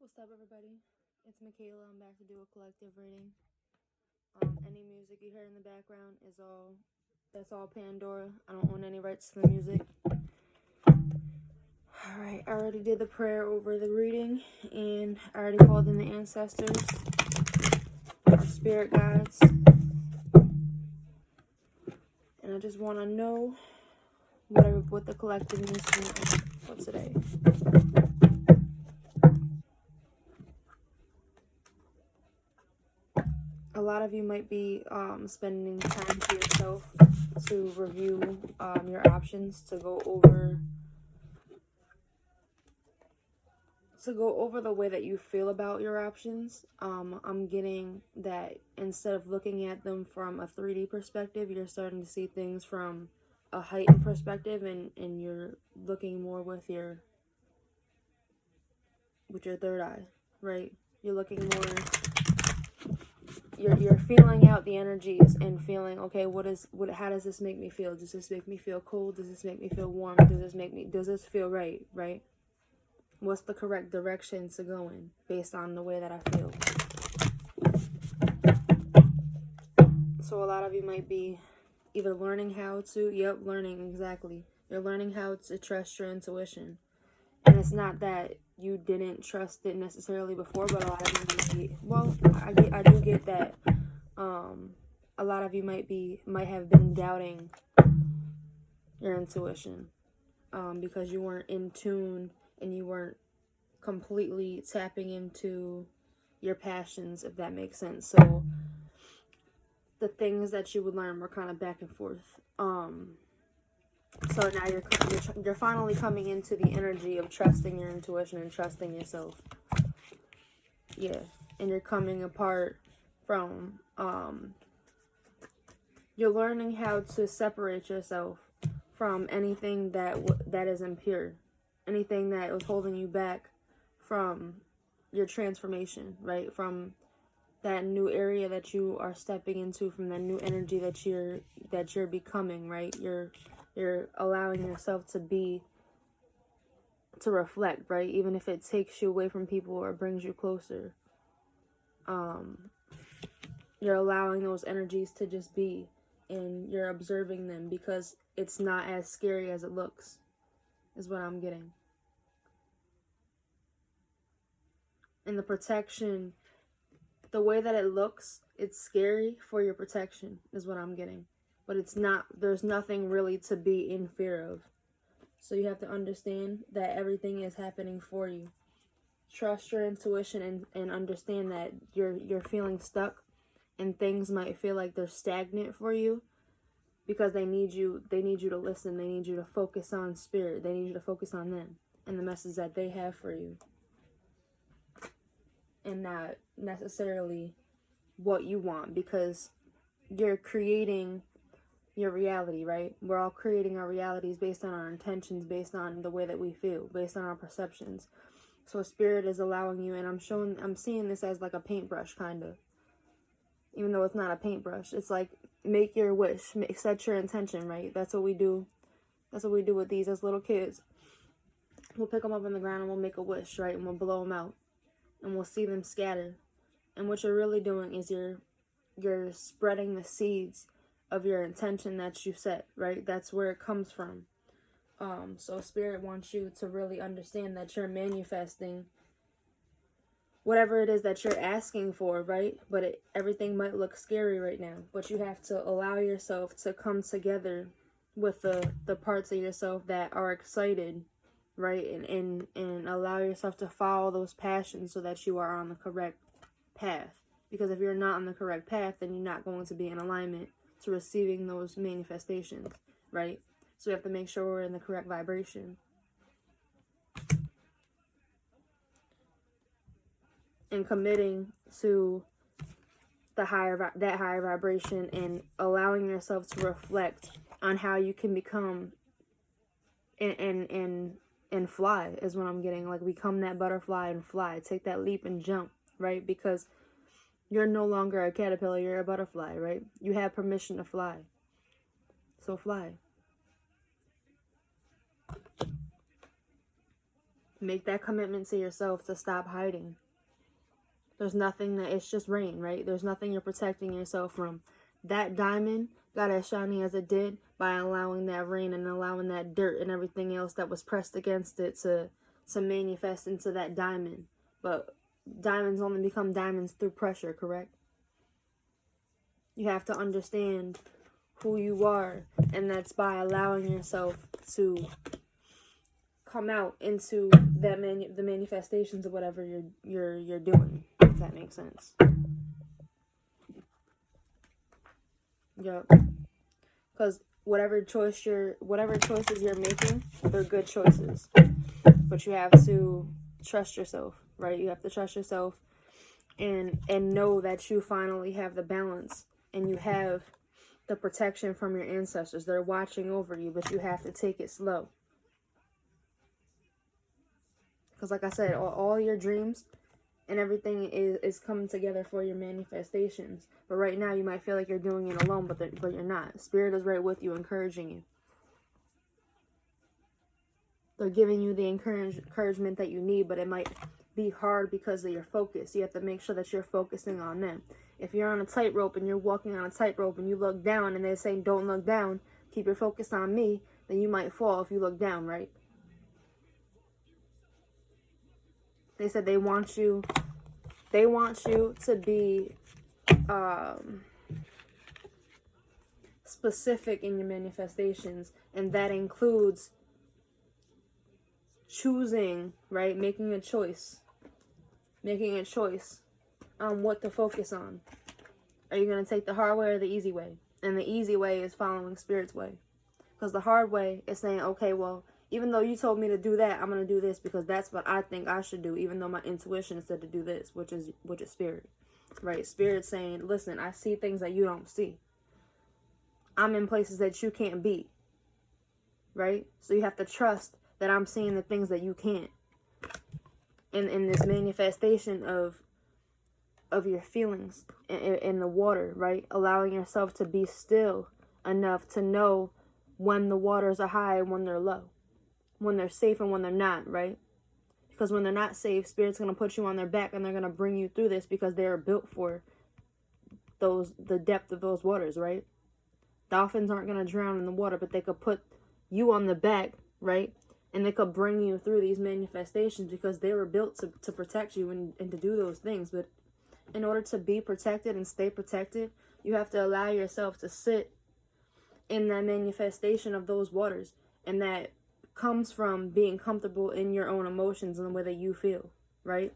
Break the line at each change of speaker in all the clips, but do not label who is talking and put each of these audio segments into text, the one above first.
What's up, everybody? It's Michaela. I'm back to do a collective reading. Any music you hear in the background that's all Pandora. I don't own any rights to the music. Alright, I already did the prayer over the reading, and I already called in the ancestors, our spirit guides. And I just want to know what the collective needs to know for today. A lot of you might be spending time to yourself to review your options, to go over the way that you feel about your options. I'm getting that instead of looking at them from a 3D perspective, you're starting to see things from a heightened perspective, and you're looking more with your third eye, right? You're looking more, you're feeling out the energies and feeling, okay, how does this make me feel? Does this make me feel cold? Does this make me feel warm? Does this feel right? What's the correct direction to go in based on the way that I feel? So a lot of you might be either learning how to, exactly. You're learning how to trust your intuition. And it's not that you didn't trust it necessarily before, but a lot of you I do get that. A lot of you might have been doubting your intuition because you weren't in tune and you weren't completely tapping into your passions, if that makes sense. So the things that you would learn were kind of back and forth. So now you're finally coming into the energy of trusting your intuition and trusting yourself. Yeah, and you're coming apart from you're learning how to separate yourself from anything that is impure, anything that was holding you back from your transformation, right? From that new area that you are stepping into, from that new energy that you're becoming, right? You're allowing yourself to reflect, right? Even if it takes you away from people or brings you closer. You're allowing those energies to just be, and you're observing them because it's not as scary as it looks, is what I'm getting. And the protection, the way that it looks, it's scary for your protection, is what I'm getting. But it's not, there's nothing really to be in fear of. So you have to understand that everything is happening for you. Trust your intuition and understand that you're feeling stuck, and things might feel like they're stagnant for you because they need you to listen. They need you to focus on spirit. They need you to focus on them and the message that they have for you, and not necessarily what you want, because you're creating your reality, right? We're all creating our realities based on our intentions, based on the way that we feel, based on our perceptions. So spirit is allowing you, and I'm seeing this as like a paintbrush, kind of. Even though it's not a paintbrush, it's like, make your wish, set your intention, right? That's what we do. That's what we do with these as little kids. We'll pick them up on the ground and we'll make a wish, right? And we'll blow them out, and we'll see them scatter. And what you're really doing is you're spreading the seeds of your intention that you set, right? That's where it comes from. So spirit wants you to really understand that you're manifesting whatever it is that you're asking for, right? But everything might look scary right now, but you have to allow yourself to come together with the parts of yourself that are excited, right? And allow yourself to follow those passions so that you are on the correct path. Because if you're not on the correct path, then you're not going to be in alignment to receiving those manifestations, right? So we have to make sure we're in the correct vibration. And committing to that higher vibration, and allowing yourself to reflect on how you can become and fly, is what I'm getting. Like, become that butterfly and fly. Take that leap and jump, right? Because you're no longer a caterpillar, you're a butterfly, right? You have permission to fly. So fly. Make that commitment to yourself to stop hiding. There's nothing that, it's just rain, right? There's nothing you're protecting yourself from. That diamond got as shiny as it did by allowing that rain and allowing that dirt and everything else that was pressed against it to manifest into that diamond. But diamonds only become diamonds through pressure, correct? You have to understand who you are, and that's by allowing yourself to come out into that the manifestations of whatever you're doing, if that makes sense. Yep. Because whatever choices you're making, they're good choices. But you have to trust yourself, right? You have to trust yourself and know that you finally have the balance and you have the protection from your ancestors. They're watching over you, but you have to take it slow. Because like I said, all your dreams and everything is coming together for your manifestations. But right now you might feel like you're doing it alone, but you're not. Spirit is right with you, encouraging you. They're giving you the encouragement that you need, but it might be hard because of your focus. You have to make sure that you're focusing on them. If you're on a tightrope and you're walking on a tightrope and you look down and they're saying, don't look down, keep your focus on me, then you might fall if you look down, right? They said they want you to be specific in your manifestations, and that includes choosing, right? Making a choice on what to focus on. Are you going to take the hard way or the easy way? And the easy way is following Spirit's way. Because the hard way is saying, okay, well, even though you told me to do that, I'm going to do this because that's what I think I should do, even though my intuition said to do this, which is Spirit, right? Spirit's saying, listen, I see things that you don't see. I'm in places that you can't be, right? So you have to trust that I'm seeing the things that you can't. In this manifestation of your feelings in the water, right? Allowing yourself to be still enough to know when the waters are high and when they're low. When they're safe and when they're not, right? Because when they're not safe, Spirit's going to put you on their back and they're going to bring you through this because they're built for the depth of those waters, right? Dolphins aren't going to drown in the water, but they could put you on the back, right? And they could bring you through these manifestations because they were built to protect you and to do those things. But in order to be protected and stay protected, you have to allow yourself to sit in that manifestation of those waters. And that comes from being comfortable in your own emotions and the way that you feel, right?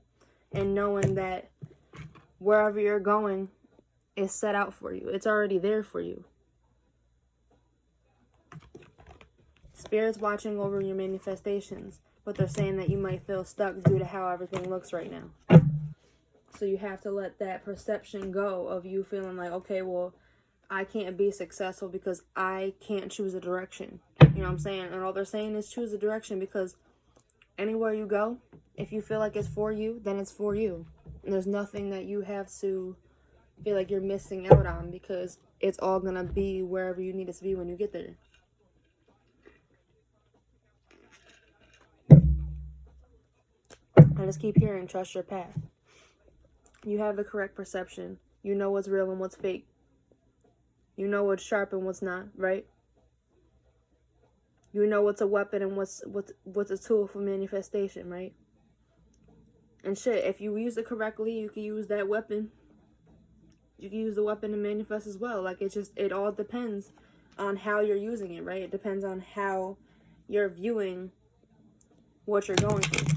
And knowing that wherever you're going is set out for you. It's already there for you. Spirit's watching over your manifestations, but they're saying that you might feel stuck due to how everything looks right now. So you have to let that perception go of you feeling like, okay, well, I can't be successful because I can't choose a direction. You know what I'm saying? And all they're saying is choose a direction, because anywhere you go, if you feel like it's for you, then it's for you. And there's nothing that you have to feel like you're missing out on, because it's all going to be wherever you need it to be when you get there. I just keep hearing, trust your path. You have the correct perception. You know what's real and what's fake. You know what's sharp and what's not, right? You know what's a weapon and what's a tool for manifestation, right? And shit, if you use it correctly, you can use that weapon. You can use the weapon to manifest as well. Like, it all depends on how you're using it, right? It depends on how you're viewing what you're going through.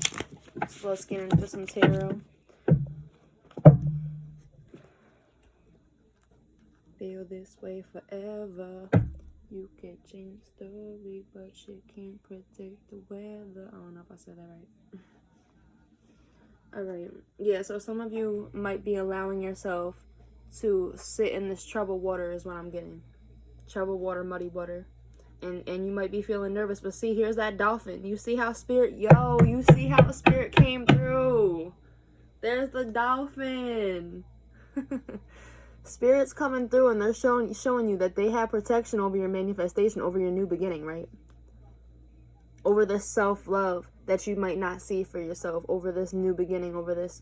So let's get into some tarot. Feel this way forever. You can change the story, but you can't predict the weather. I don't know if I said that right. Alright. Yeah, so some of you might be allowing yourself to sit in this troubled water is what I'm getting. Troubled water, muddy water. And you might be feeling nervous, but see, here's that dolphin. You see how Spirit came through. There's the dolphin. Spirit's coming through, and they're showing you that they have protection over your manifestation, over your new beginning, right? Over this self-love that you might not see for yourself over this new beginning, over this